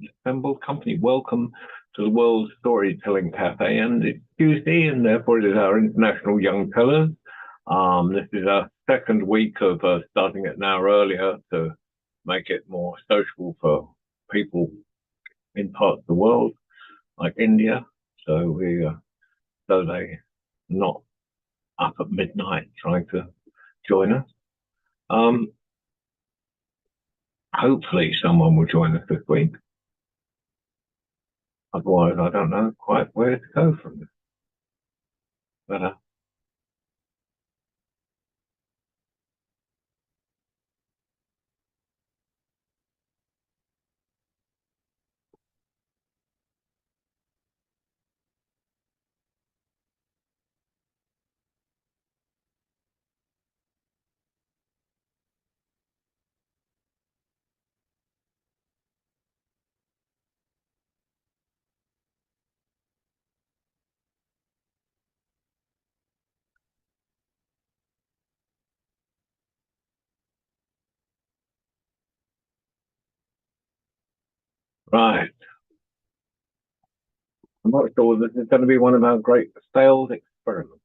assembled company. Welcome to the World Storytelling Cafe, and it's Tuesday, and therefore it is our International Young Tellers. This is our second week of starting it an hour earlier to make it more sociable for people in parts of the world like India, so they not up at midnight trying to join us. Um, Hopefully someone will join us this week. Otherwise, I don't know quite where to go from this. But right, I'm not sure this is going to be one of our great failed experiments.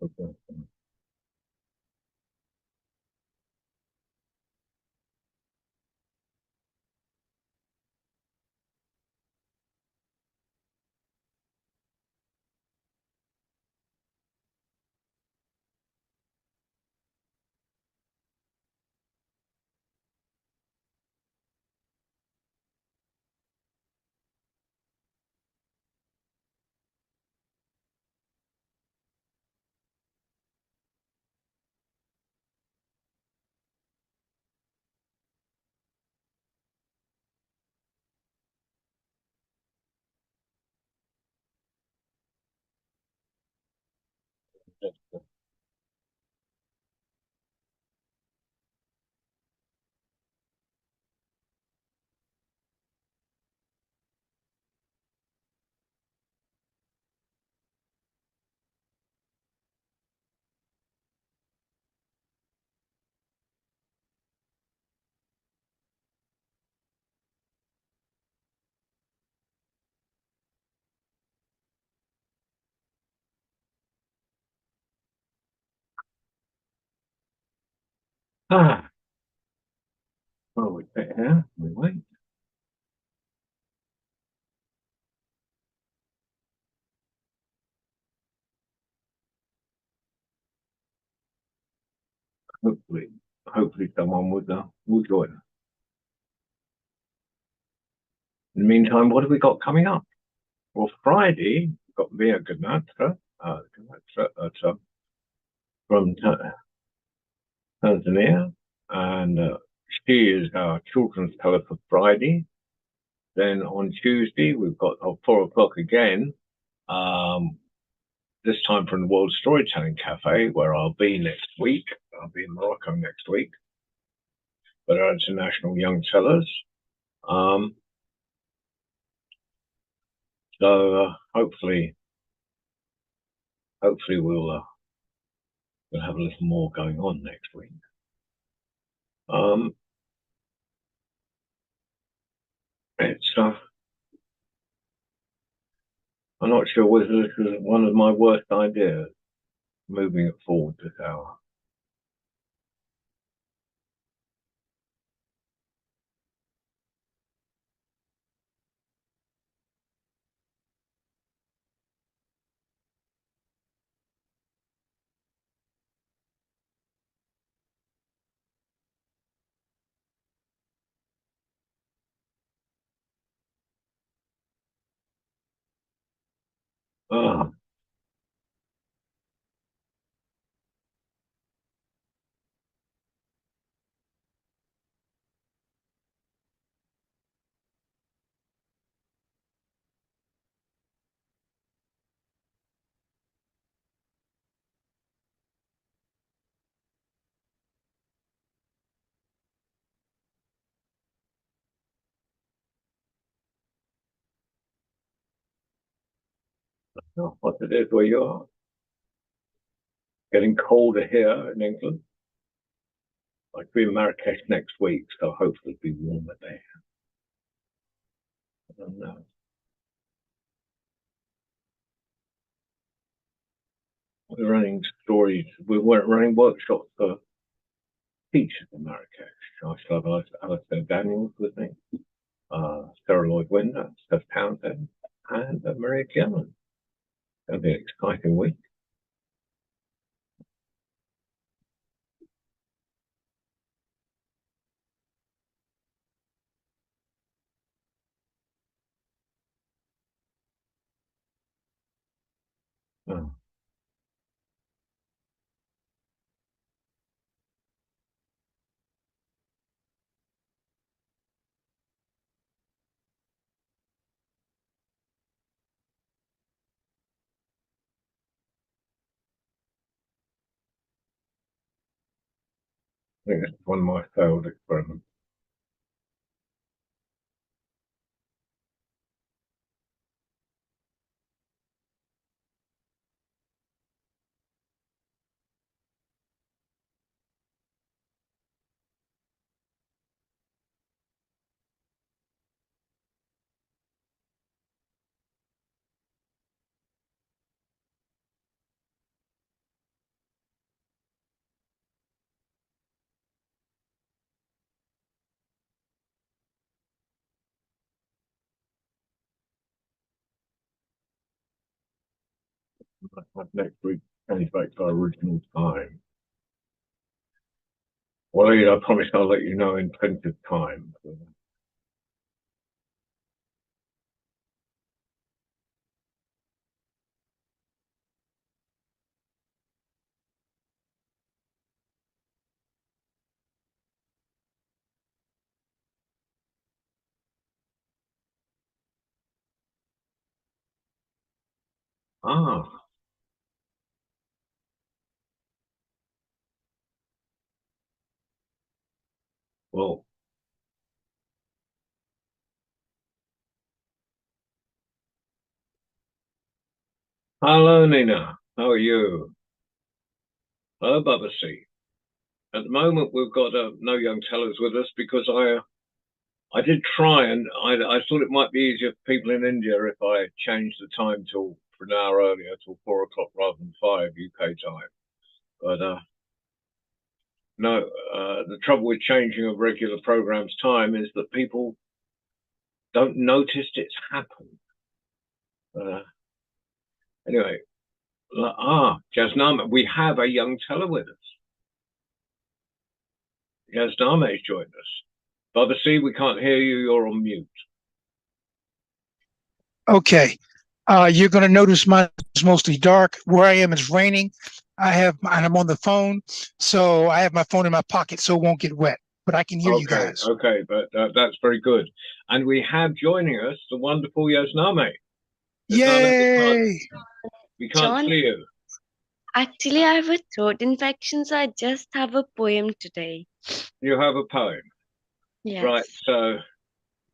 Okay. Ah, well, we sit here, we wait. Hopefully, hopefully someone will join us. In the meantime, what have we got coming up? Well, Friday, we've got Mia Ganatra, from Tanzania, and she is our children's teller for Friday. Then on Tuesday, we've got 4 o'clock again, um, this time from the World Storytelling Cafe, where I'll be next week. I'll be in Morocco next week, but our international young tellers. Um, so hopefully we'll have a little more going on next week. Um, it's I'm not sure whether this is one of my worst ideas, moving it forward this hour. Ah, what it is where you are. getting colder here in England. I'll be in Marrakesh next week, so hopefully it'll be warmer there. I don't know. We're running stories. We're running workshops for teachers in Marrakesh. I still have Alistair Daniels with me, Sarah Lloyd-Windner, Steph Townsend, and Maria Gilman. It'll be an exciting week. Oh. I think this is one of my failed experiments. Next week change back to our original time. Well, I promise I'll let you know in plenty of time. Ah, well, hello, Nina. How are you? Hello, Babasi. At the moment, we've got no young tellers with us because I did try and I thought it might be easier for people in India if I changed the time for an hour earlier till 4 o'clock rather than 5 UK time. But no, the trouble with changing a regular program's time is that people don't notice it's happened. Anyway, Jasnama, we have a young teller with us. Jasnama has joined us. Babasi, we can't hear you. You're on mute. Okay. You're going to notice mine is mostly dark. Where I am is raining. And I'm on the phone, so I have my phone in my pocket so it won't get wet. But I can hear you guys. Okay, but that's very good. And we have joining us the wonderful Jasnama. Yay! We can't see you. Actually, I have a throat infection, so I just have a poem today. You have a poem? Yes. Right, so...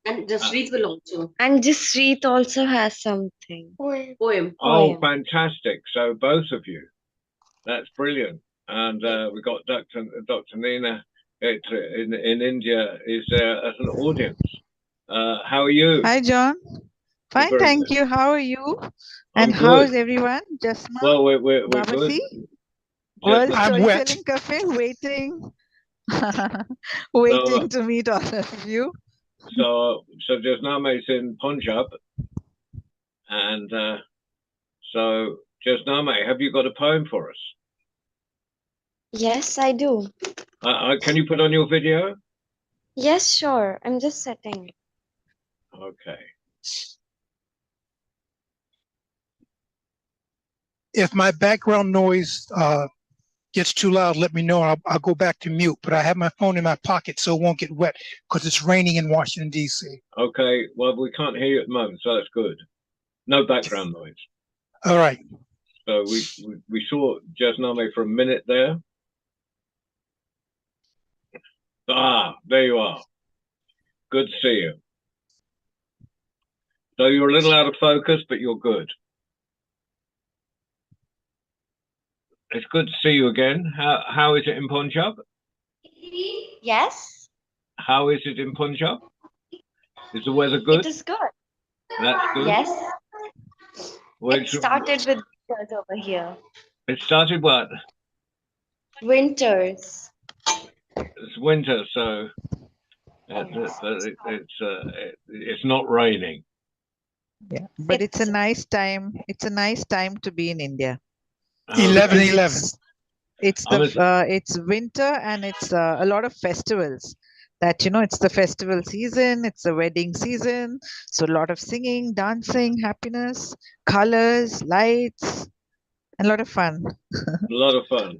And Jaspreet will also. And Jaspreet also has something. Poem. Oh, fantastic. So both of you. That's brilliant. And we got Dr. Nina in India is there as an audience. How are you? Hi, John. Fine, thank you. How are you? And how is everyone? Jasma? Well, we're good. World Storytelling Cafe, waiting to meet all of you. So Jasnama is in Punjab, and so Jasnama, have you got a poem for us? Yes, I do. Can you put on your video? Yes, sure. I'm just setting. Okay. If my background noise gets too loud, let me know. I'll go back to mute. But I have my phone in my pocket so it won't get wet because it's raining in Washington, D.C. Okay. Well, we can't hear you at the moment, so that's good. No background noise. All right. So we saw Jasnama for a minute there. There you are. Good to see you. So you're a little out of focus, but you're good. It's good to see you again. How is it in Punjab? Yes, How is it in Punjab? Is the weather it good? is good. That's good. Yes, Which it started with winters over here. it started what? Winters. It's winter, so it's not raining. Yeah, but it's a It's nice time. It's a nice time to be in India. 11/11. It's winter and it's a lot of festivals that, it's the festival season, it's the wedding season. So a lot of singing, dancing, happiness, colors, lights, and a lot of fun. A lot of fun.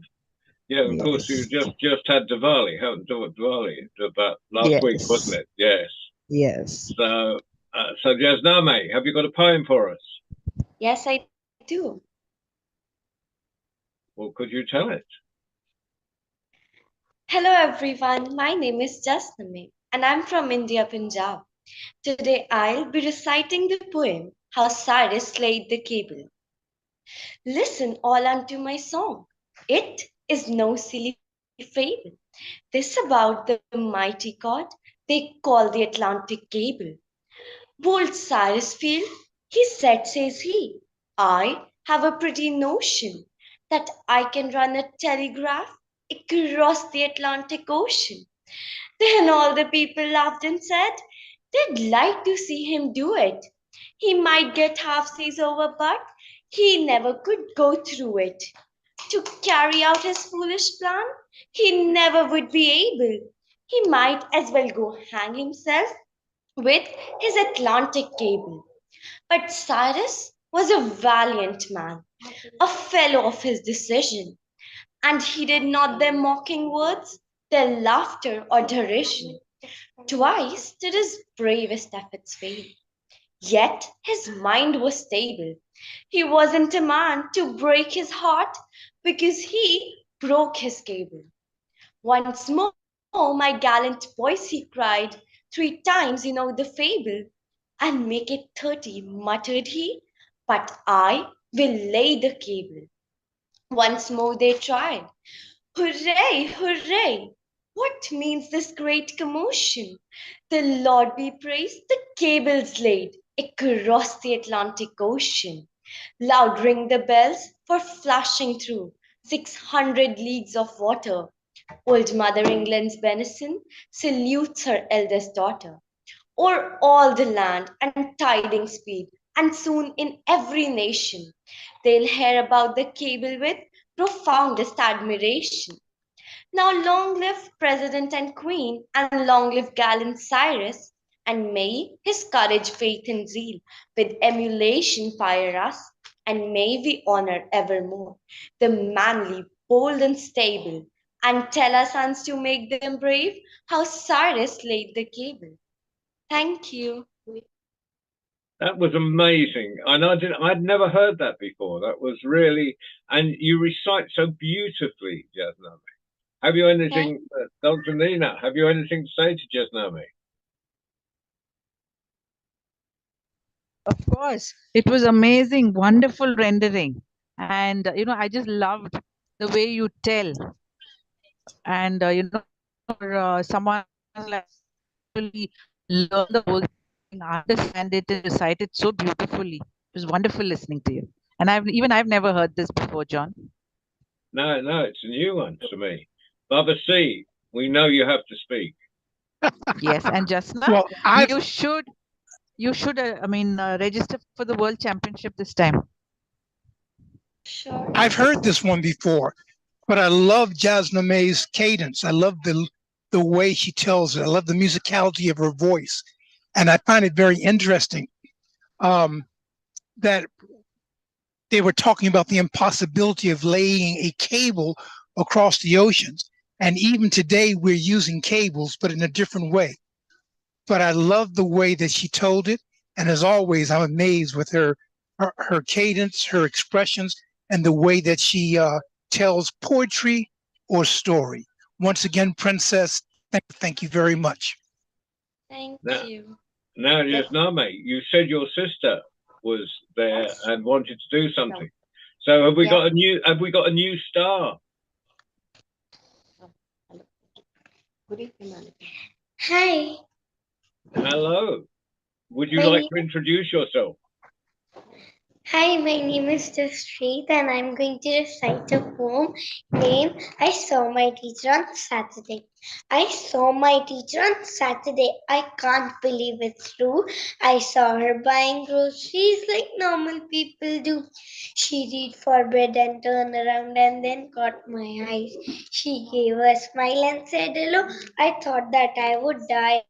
Yeah, of course, you Yes. just had Diwali, haven't you? Diwali about last week, Yes. wasn't it? Yes. Yes. So, Jasname, have you got a poem for us? yes, I do. Well, could you tell it? Hello everyone, my name is Jasnami and I'm from India, Punjab. Today I'll be reciting the poem How Cyrus Slayed the Cable. Listen all unto my song. It is no silly fable. This about the mighty god they call the Atlantic cable. Bold Cyrus Field, he said, says he, I have a pretty notion that I can run a telegraph across the Atlantic Ocean. Then all the people laughed and said they'd like to see him do it. He might get half seas over, but he never could go through it. To carry out his foolish plan, he never would be able. He might as well go hang himself with his Atlantic cable. But Cyrus was a valiant man, a fellow of his decision, and heeded not their mocking words, their laughter or derision. Twice did his bravest efforts fail, yet his mind was stable. He wasn't a man to break his heart because he broke his cable. Once more, my gallant boys, he cried, 3 times you know the fable, and make it 30, muttered he, but I will lay the cable. Once more they tried. Hooray, hooray! What means this great commotion? The Lord be praised, the cable's laid across the Atlantic Ocean. Loud ring the bells for flashing through 600 leagues of water. Old Mother England's benison salutes her eldest daughter. O'er all the land and tidings speed, and soon in every nation they'll hear about the cable with profoundest admiration. Now long live President and Queen, and long live gallant Cyrus, and may his courage, faith, and zeal with emulation fire us, and may we honor evermore the manly, bold, and stable, and tell our sons to make them brave how Cyrus laid the cable. Thank you. That was amazing, and I'd never heard that before. That was really, and you recite so beautifully, Jasname. Have you anything, Dr. Nina? Have you anything to say to Jasname? Of course, it was amazing, wonderful rendering. And, I just loved the way you tell. And, for someone like really learn the whole thing, understand it, and recite it so beautifully. It was wonderful listening to you. And I've never heard this before, John. No, it's a new one to me. Baba C, we know you have to speak. Yes, and just now, Well, you should register for the World Championship this time. Sure. I've heard this one before, but I love Jasname's cadence. I love the way she tells it. I love the musicality of her voice, and I find it very interesting that they were talking about the impossibility of laying a cable across the oceans. And even today, we're using cables, but in a different way. But I love the way that she told it. And as always, I'm amazed with her cadence, her expressions, and the way that she tells poetry or story. Once again, Princess, thank you very much. Thank you. Now, Jasname, you said your sister was there and wanted to do something. So have we Yeah. got a new star? Good evening. Hi, Hello. Would you my like name, to introduce yourself? hi, my name is Jaspreet, and I'm going to recite a poem named I Saw My Teacher on Saturday. I saw my teacher on Saturday. I can't believe it's true. I saw her buying groceries like normal people do. She reached for bread and turned around and then caught my eyes. She gave a smile and said hello. I thought that I would die.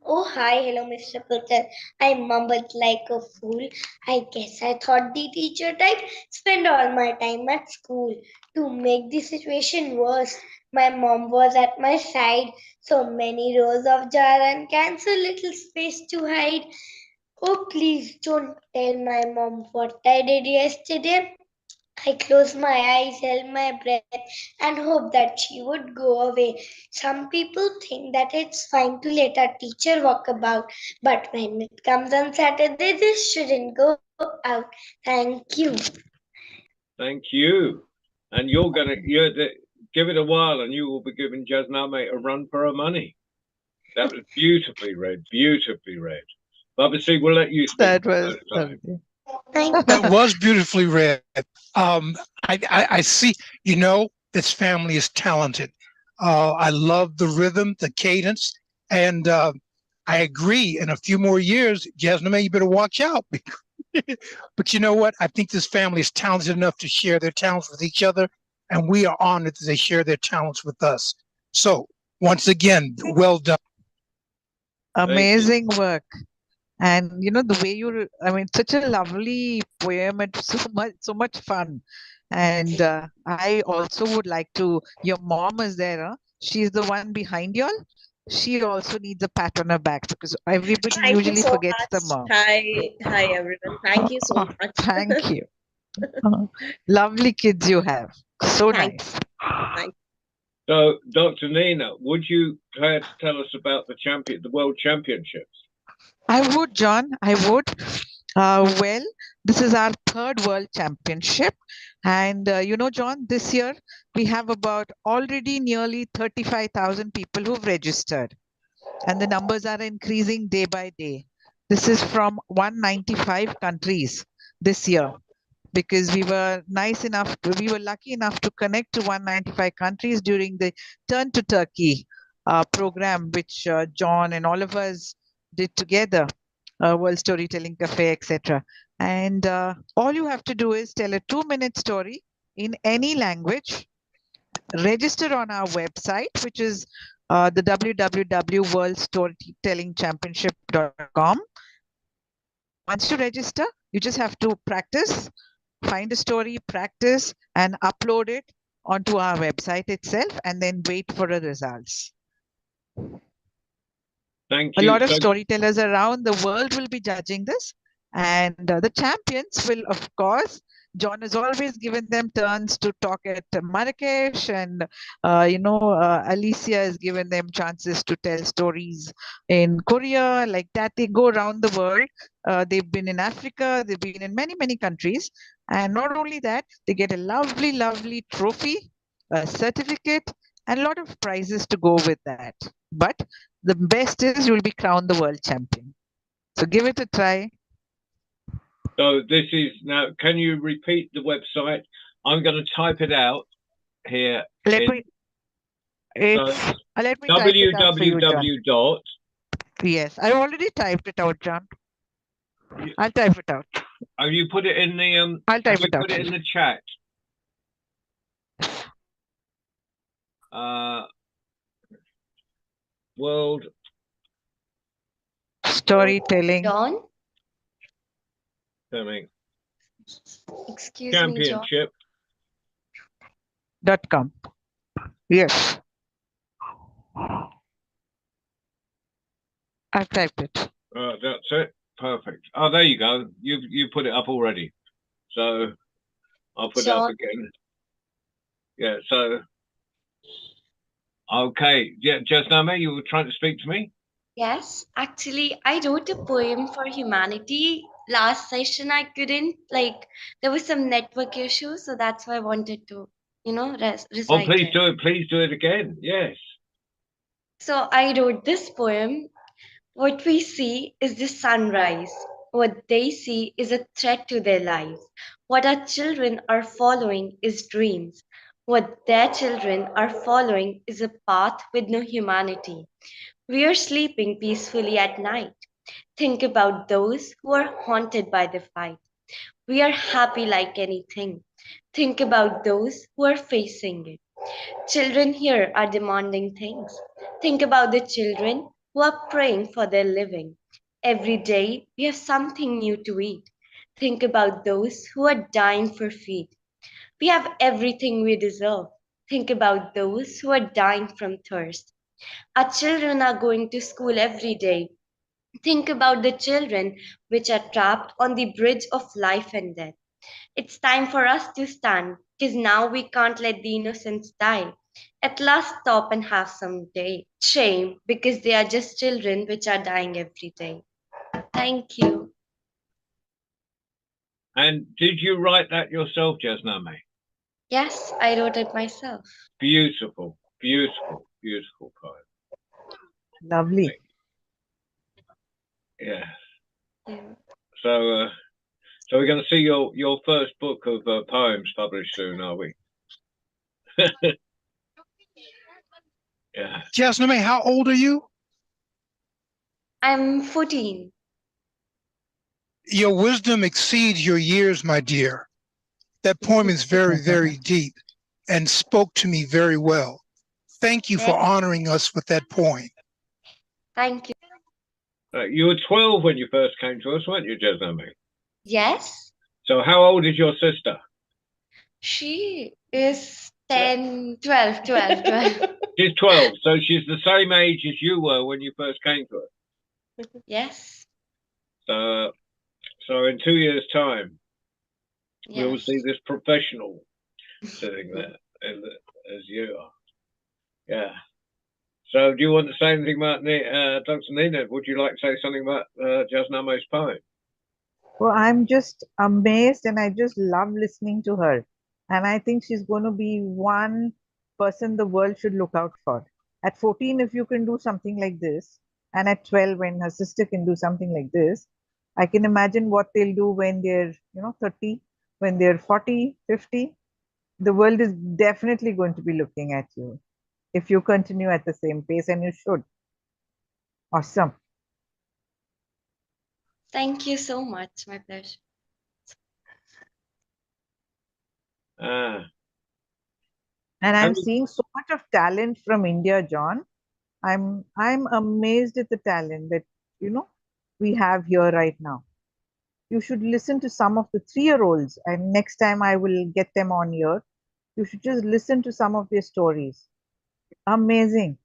Oh, hi, hello, Mr. Patel. I mumbled like a fool. I guess I thought the teacher type spend all my time at school. To make the situation worse, my mom was at my side. So many rows of jar and cans, so little space to hide. Oh, please don't tell my mom what I did yesterday. I closed my eyes, held my breath, and hoped that she would go away. Some people think that it's fine to let a teacher walk about, but when it comes on Saturday, this shouldn't go out. Thank you. Thank you. And give it a while, and you will be giving Jasname a run for her money. That was beautifully read. Beautifully read. Babasi, we'll let you speak. That was first time. lovely. Thank you. That was beautifully read. I see, you know, this family is talented. I love the rhythm, the cadence, and I agree. In a few more years, Jasmine, you better watch out. But you know what? I think this family is talented enough to share their talents with each other, and we are honored that they share their talents with us. So, once again, well done. Amazing work. And you know, the way I mean, such a lovely poem and so much fun. And I also would like your mom is there, huh? She's the one behind y'all. She also needs a pat on her back because everybody Thank you usually so forgets the much. mom. Hi everyone. Thank you so much. Thank you. Lovely kids you have. So Thank nice. So, Dr. Nina, would you care to tell us about the World Championships? I would, John. I would. Well, this is our third World Championship. And you know, John, this year we have about already nearly 35,000 people who've registered. And the numbers are increasing day by day. This is from 195 countries this year because we were lucky enough to connect to 195 countries during the Turn to Turkey program, which John and all of us did together, World Storytelling Cafe, etc. And all you have to do is tell a 2-minute story in any language, register on our website, which is the www.worldstorytellingchampionship.com. Once you register, you just have to practice, find a story, practice, and upload it onto our website itself, and then wait for the results. Thank you. A lot of storytellers around the world will be judging this, and the champions will, of course, John has always given them turns to talk at Marrakesh, and Alicia has given them chances to tell stories in Korea. Like that, they go around the world. They've been in Africa, they've been in many, many countries. And not only that, they get a lovely, lovely trophy, a certificate, and a lot of prizes to go with that. But the best is you'll be crowned the world champion. So give it a try. So this is now, can you repeat the website? I'm going to type it out here. Let me type it out for you, John. Yes, I already typed it out, John. I'll type it out. Oh, you put it in the I'll type it out. Put it in the chat. World Storytelling. John? Excuse Championship. .com. Yes. I've typed it. That's it. Perfect. Oh, there you go. You put it up already. So I'll put it up again. Yeah. So okay. Yeah, Jasname, you were trying to speak to me? Yes, actually, I wrote a poem for humanity last session I couldn't, like, there was some network issue, so that's why I wanted to, Oh, recite please it. do it. Please do it again. Yes. So I wrote this poem. What we see is the sunrise. What they see is a threat to their lives. What our children are following is dreams. What their children are following is a path with no humanity. We are sleeping peacefully at night. Think about those who are haunted by the fight. We are happy like anything. Think about those who are facing it. Children here are demanding things. Think about the children who are praying for their living. Every day we have something new to eat. Think about those who are dying for feed. We have everything we deserve. Think about those who are dying from thirst. Our children are going to school every day. Think about the children which are trapped on the bridge of life and death. It's time for us to stand, because now we can't let the innocents die. At last, stop and have some day. Shame, because they are just children which are dying every day. Thank you. And did you write that yourself, Jasname? Yes, I wrote it myself. Beautiful, beautiful, beautiful poem. Lovely. Yeah. Yeah. So, so we're going to see your first book of poems published soon, are we? Yeah. Jasmine, how old are you? I'm 14. Your wisdom exceeds your years, my dear. That poem is very, very deep and spoke to me very well. Thank you for honoring us with that poem. Thank you. You were 12 when you first came to us, weren't you, Jasname? Yes, So how old is your sister? she is 10, 12, 12, 12. She's 12, so she's the same age as you were when you first came to us. Yes. So in 2 years' time, Yes. we'll see this professional sitting there as you are. Yeah. So do you want to say anything about Dr. Nina? Would you like to say something about Jasname's poem? Well, I'm just amazed and I just love listening to her. And I think she's going to be one person the world should look out for. At 14, if you can do something like this, and at 12, when her sister can do something like this, I can imagine what they'll do when they're, 30, when they're 40, 50. The world is definitely going to be looking at you if you continue at the same pace, and you should. Awesome. Thank you so much. My pleasure. Ah. And I'm seeing so much of talent from India, John. I'm amazed at the talent that we have here right now. You should listen to some of the 3-year-olds, and next time I will get them on here. You should just listen to some of their stories. Amazing.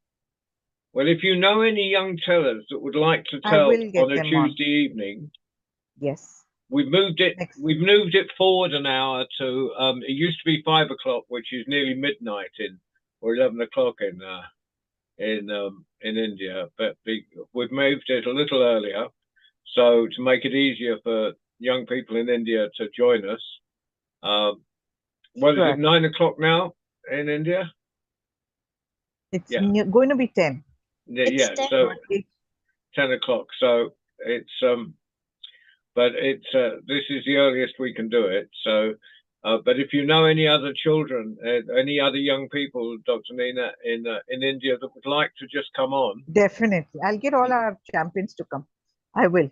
Well, if you know any young tellers that would like to tell on a Tuesday evening, yes, we've moved it. We've moved it forward an hour to. It used to be 5 o'clock, which is nearly midnight or 11 o'clock in India, but we've moved it a little earlier, so to make it easier for young people in India to join us. What is it? 9 o'clock now in India? It's going to be 10. Yeah, so 10 o'clock. So it's but it's this is the earliest we can do it. So, but if you know any other children, any other young people, Dr. Nina, in India that would like to just come on, definitely, I'll get all our champions to come. I will.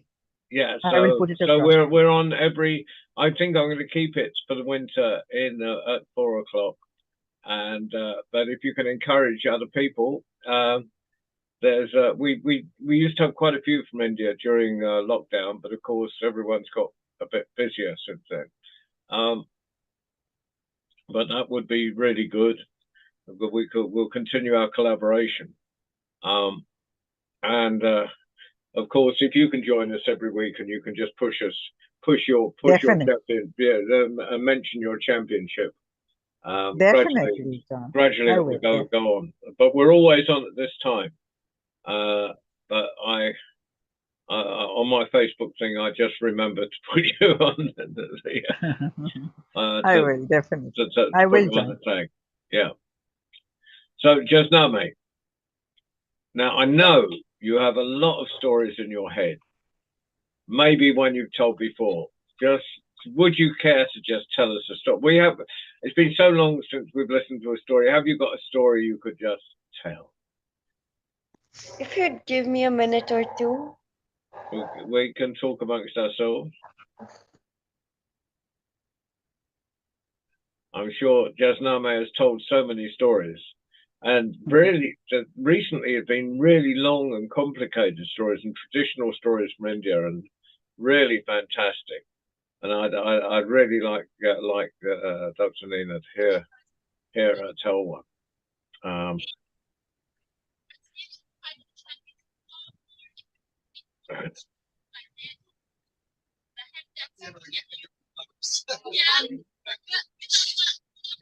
Yeah, I will put it so across. we're on every. I think I'm going to keep it for the winter in at 4 o'clock, and but if you can encourage other people, there's we used to have quite a few from India during lockdown, but of course everyone's got a bit busier since then. But that would be really good. We'll continue our collaboration, and of course, if you can join us every week and you can just push your champion, and mention your championship. Definitely, gradually it will go on. But we're always on at this time. But on my Facebook thing, I just remembered to put you on. I will, definitely. I put will you on join. the tag. Yeah. So Jasname, now I know you have a lot of stories in your head. Maybe one you've told before. Just would you care to just tell us a story? It's been so long since we've listened to a story. Have you got a story you could just tell? If you'd give me a minute or two. We can talk amongst ourselves. I'm sure Jasname has told so many stories, and really, recently it's been really long and complicated stories and traditional stories from India, and really fantastic. And I'd really like Dr. Nina to hear her tell one.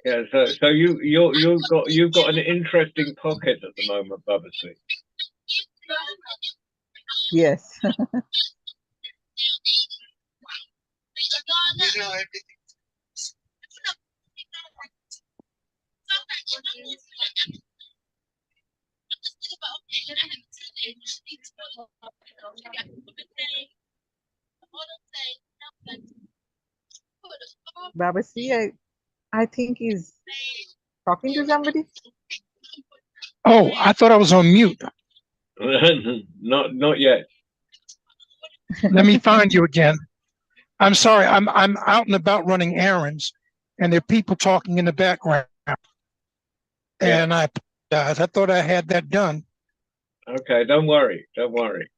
Yeah, so you've got an interesting pocket at the moment, Babasi. Yes. Babasi, I think he's talking to somebody. Oh, I thought I was on mute. Not yet. Let me find you again. I'm sorry. I'm out and about running errands, and there are people talking in the background. Yeah. And I apologize. I thought I had that done. Okay, don't worry. Don't worry.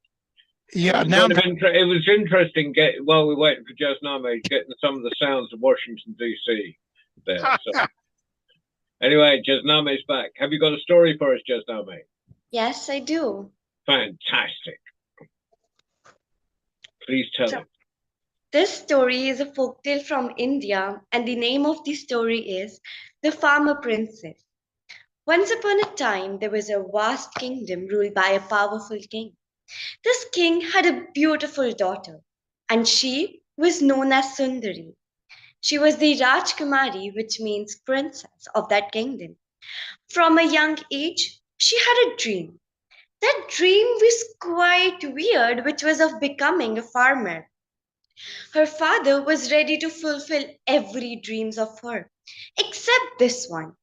Yeah, It was, now it was interesting while we're waiting for Jasname getting some of the sounds of Washington, D.C. there. So. Anyway, Jasname's back. Have you got a story for us, Jasname? Yes, I do. Fantastic. Please tell it. This story is a folktale from India, and the name of the story is The Farmer Princess. Once upon a time, there was a vast kingdom ruled by a powerful king. This king had a beautiful daughter, and she was known as Sundari. She was the Rajkumari, which means princess of that kingdom. From a young age, she had a dream. That dream was quite weird, which was of becoming a farmer. Her father was ready to fulfill every dreams of her, except this one.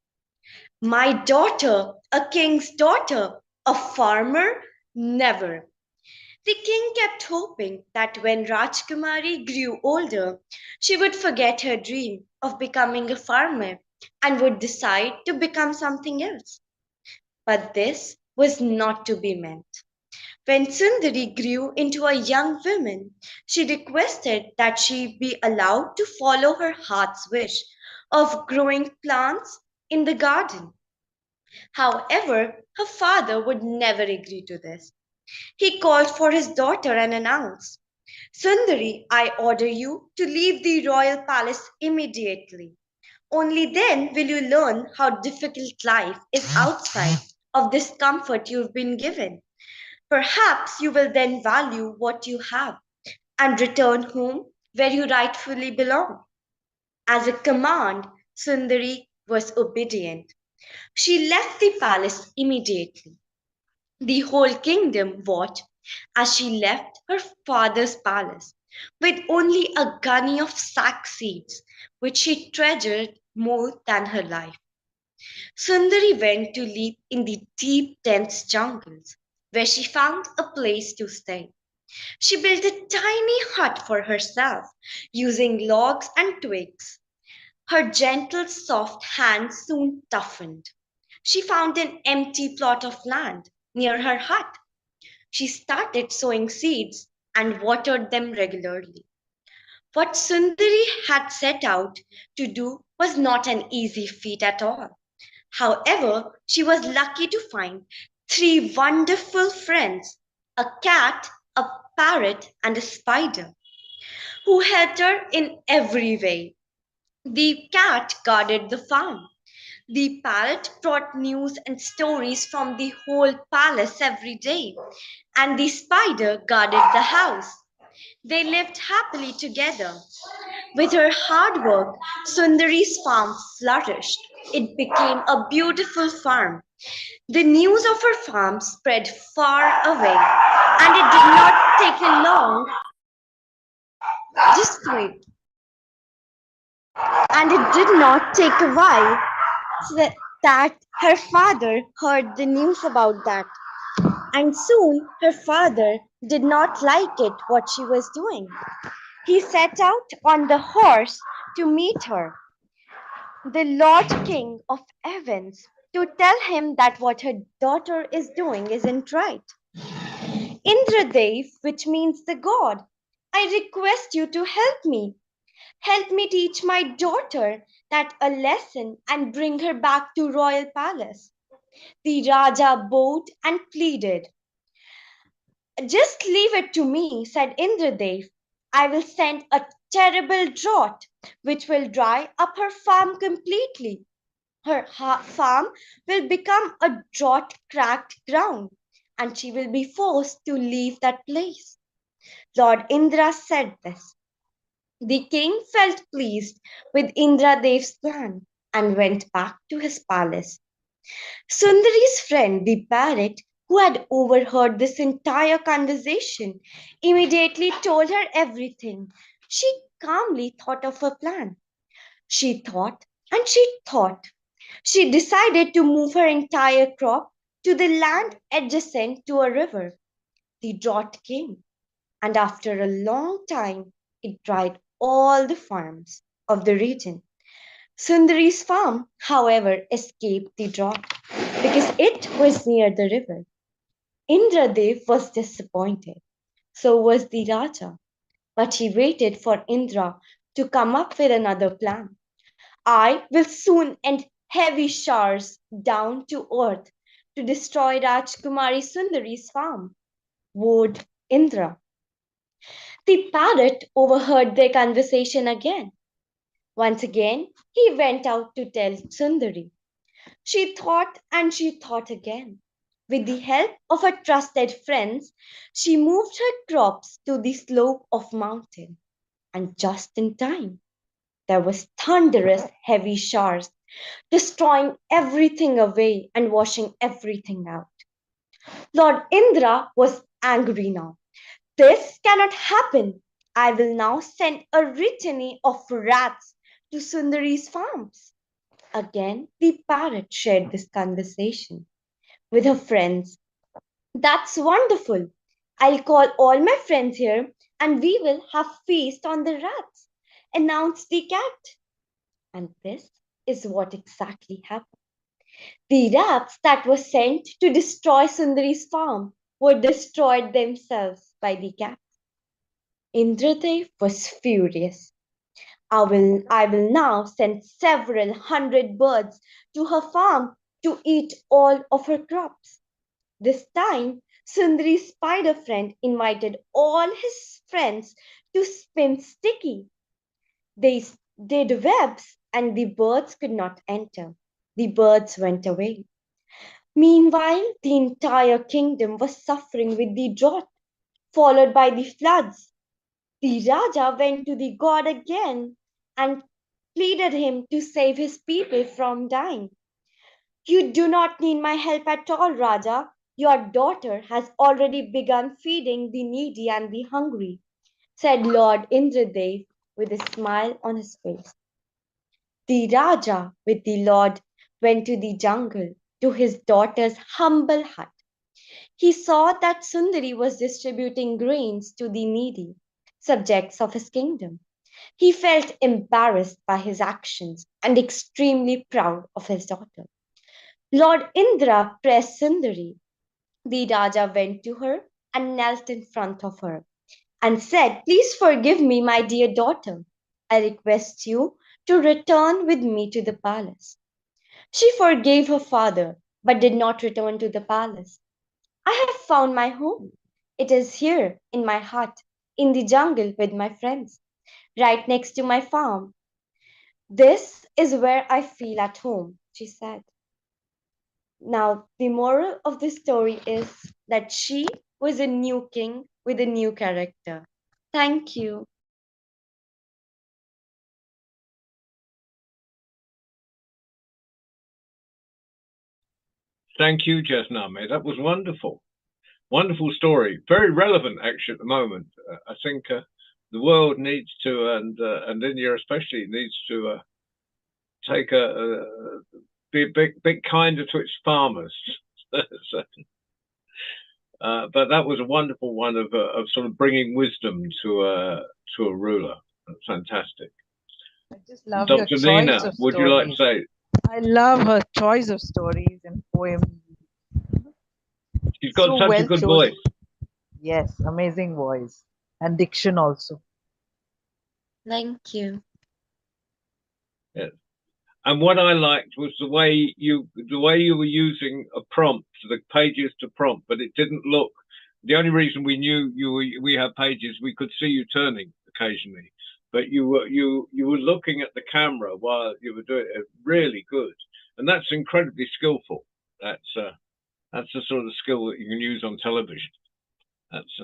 My daughter, a king's daughter, a farmer? Never. The king kept hoping that when Rajkumari grew older, she would forget her dream of becoming a farmer and would decide to become something else. But this was not to be meant. When Sundari grew into a young woman, she requested that she be allowed to follow her heart's wish of growing plants in the garden. However, her father would never agree to this. He called for his daughter and announced, Sundari, I order you to leave the royal palace immediately. Only then will you learn how difficult life is outside of this comfort you've been given. Perhaps you will then value what you have and return home where you rightfully belong. As a command, Sundari was obedient. She left the palace immediately. The whole kingdom watched as she left her father's palace with only a gunny of sack seeds, which she treasured more than her life. Sundari went to live in the deep, dense jungles, where she found a place to stay. She built a tiny hut for herself using logs and twigs. Her gentle, soft hands soon toughened. She found an empty plot of land near her hut. She started sowing seeds and watered them regularly. What Sundari had set out to do was not an easy feat at all. However, she was lucky to find three wonderful friends, a cat, a parrot, and a spider, who helped her in every way. The cat guarded the farm. The parrot brought news and stories from the whole palace every day, and the spider guarded the house. They lived happily together. With her hard work, Sundari's farm flourished. It became a beautiful farm. The news of her farm spread far away, and it did not take a long. Just wait. And it did not take a while that her father heard the news about that. And soon her father did not like it what she was doing. He set out on the horse to meet her, the Lord King of Evans, to tell him that what her daughter is doing isn't right. Indradev, which means the god, I request you to help me. Help me teach my daughter that a lesson and bring her back to royal palace. The Raja bowed and pleaded. Just leave it to me, said Indradev. I will send a terrible drought which will dry up her farm completely. Her farm will become a drought cracked ground and she will be forced to leave that place. Lord Indra said this. The king felt pleased with Indradev's plan and went back to his palace. Sundari's friend, the parrot, who had overheard this entire conversation, immediately told her everything. She calmly thought of a plan. She thought and she thought. She decided to move her entire crop to the land adjacent to a river. The drought came, and after a long time, it dried all the farms of the region. Sundari's farm, however, escaped the drought because it was near the river. Indradev was disappointed. So was the Raja. But he waited for Indra to come up with another plan. I will soon end heavy showers down to earth to destroy Rajkumari Sundari's farm, vowed Indra. The parrot overheard their conversation again. Once again, he went out to tell Sundari. She thought and she thought again. With the help of her trusted friends, she moved her crops to the slope of mountain. And just in time, there was thunderous heavy showers, destroying everything away and washing everything out. Lord Indra was angry now. This cannot happen. I will now send a litany of rats to Sundari's farms. Again, the parrot shared this conversation with her friends. That's wonderful. I'll call all my friends here and we will have feast on the rats, announced the cat. And this is what exactly happened. The rats that were sent to destroy Sundari's farm were destroyed themselves by the cat. Indradev was furious. I will now send several hundred birds to her farm to eat all of her crops. This time, Sundari's spider friend invited all his friends to spin sticky. They did webs and the birds could not enter. The birds went away. Meanwhile, the entire kingdom was suffering with the drought, followed by the floods. The Raja went to the god again and pleaded him to save his people from dying. You do not need my help at all, Raja. Your daughter has already begun feeding the needy and the hungry, said Lord Indradev with a smile on his face. The Raja with the Lord went to the jungle to his daughter's humble hut. He saw that Sundari was distributing grains to the needy, subjects of his kingdom. He felt embarrassed by his actions and extremely proud of his daughter. Lord Indra pressed Sundari. The Raja went to her and knelt in front of her and said, Please forgive me, my dear daughter. I request you to return with me to the palace. She forgave her father, but did not return to the palace. I have found my home. It is here in my hut, in the jungle with my friends, right next to my farm. This is where I feel at home, she said. Now, the moral of the story is that she was a new king with a new character. Thank you. Thank you, Jasname. That was wonderful. Wonderful story. Very relevant, actually, at the moment. I think the world needs to, and India especially, needs to take be a bit kinder to its farmers. So, but that was a wonderful one of sort of bringing wisdom to a ruler. That's fantastic. I just love Dr. your Nina, choice of would you like to stories. say? I love her choice of stories and poems. She's got So such a well good chosen. voice. Yes, amazing voice and diction also. Thank you. Yes. And what I liked was the way you were using a prompt, the pages to prompt, but it didn't look. The only reason we knew we had pages, we could see you turning occasionally, but you were looking at the camera while you were doing it. Really good, and that's incredibly skillful. That's the sort of skill that you can use on television. That's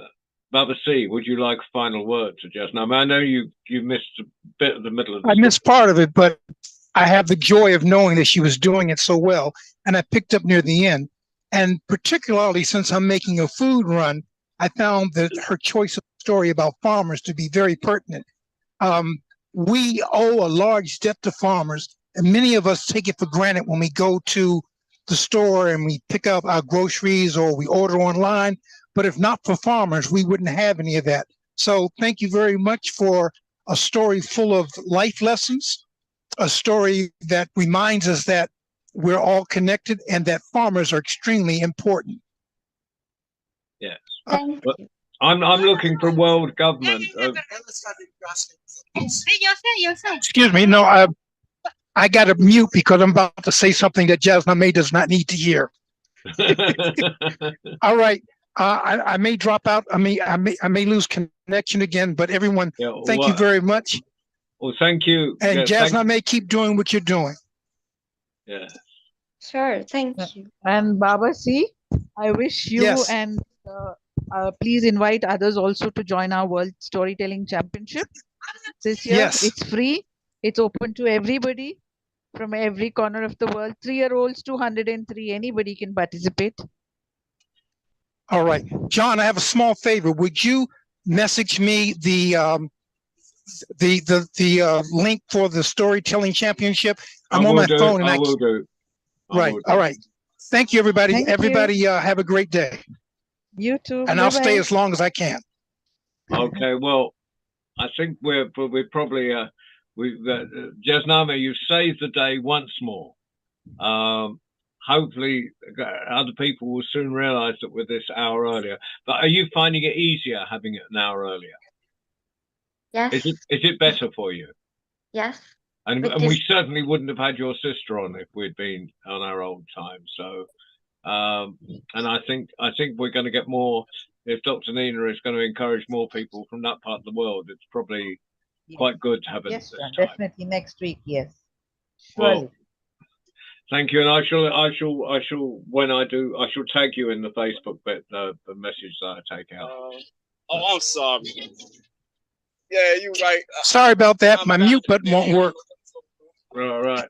Baba C, would you like a final word to Jasname? I know you missed a bit of the middle of the I story. missed part of it, but I have the joy of knowing that she was doing it so well, and I picked up near the end. And particularly since I'm making a food run, I found that her choice of story about farmers to be very pertinent. We owe a large debt to farmers, and many of us take it for granted when we go to the store and we pick up our groceries or we order online. But if not for farmers, we wouldn't have any of that. So thank you very much for a story full of life lessons, a story that reminds us that we're all connected and that farmers are extremely important. Yes. Thank But you. I'm looking for world government. Excuse me, no, I got to mute because I'm about to say something that Jasname does not need to hear. All right. I may drop out. I may lose connection again, but everyone, Yeah, thank you very much. Well, thank you. And Yeah, Jasname, keep doing what you're doing. yeah. Sure, thank you. And Baba C, I wish you Yes. and please invite others also to join our World Storytelling Championship this year. Yes. It's free. It's open to everybody from every corner of the world. 3-year-olds, 203, anybody can participate. All right. John, I have a small favor. Would you message me the link for the storytelling championship? I'm on my phone and I will do. Right. All right. Thank you, everybody. Thank you. Everybody have a great day. You too. And I'll stay Bye-bye. as long as I can. Okay. Well, I think we're probably Jasname, you saved the day once more. Hopefully other people will soon realize that we're this hour earlier. But are you finding it easier having it an hour earlier? Yes. Is it better for you? Yes. And Because- we certainly wouldn't have had your sister on if we'd been on our old time. So, and I think we're going to get more. If Dr. Nina is going to encourage more people from that part of the world, it's probably quite good to have it Yes, this sir, time. definitely next week. Yes, Well, surely. thank you, and I shall when I do, I shall tag you in the Facebook bit, the message that I take out. Oh, I'm sorry. Yeah, you're right. Sorry about that. My mute button won't work. All right.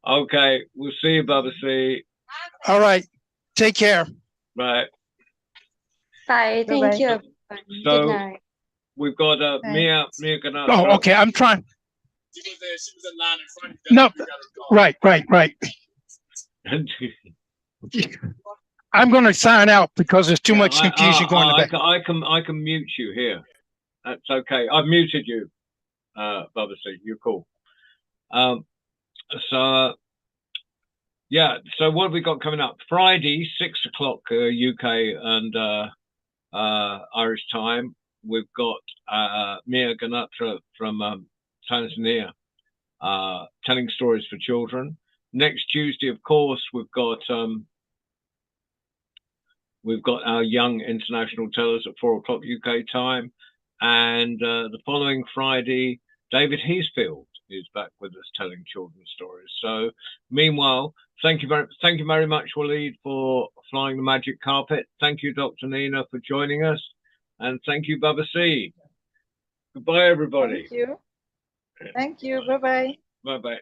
Okay, we'll see you, Baba C. All right. Take care. Right. Bye. Thank Bye-bye. you, everyone. So- Good night. We've got Mia Ganatra. Oh, okay. I'm trying. She was in line in front of you. No. You gotta go. Right. I'm going to sign out because there's too much confusion going back. I can mute you here. That's okay. I've muted you, Baba C. You're cool. So what have we got coming up? Friday, 6 o'clock UK and Irish time. We've got Mia Ganatra from Tanzania telling stories for children. Next Tuesday, of course, we've got our young international tellers at 4 o'clock UK time, and the following Friday, David Heasfield is back with us telling children's stories. So meanwhile, thank you very much, Waleed, for flying the magic carpet. Thank you, Dr. Nina, for joining us. And thank you, Baba C. Goodbye, everybody. Thank you. Thank you. Bye-bye. Bye-bye.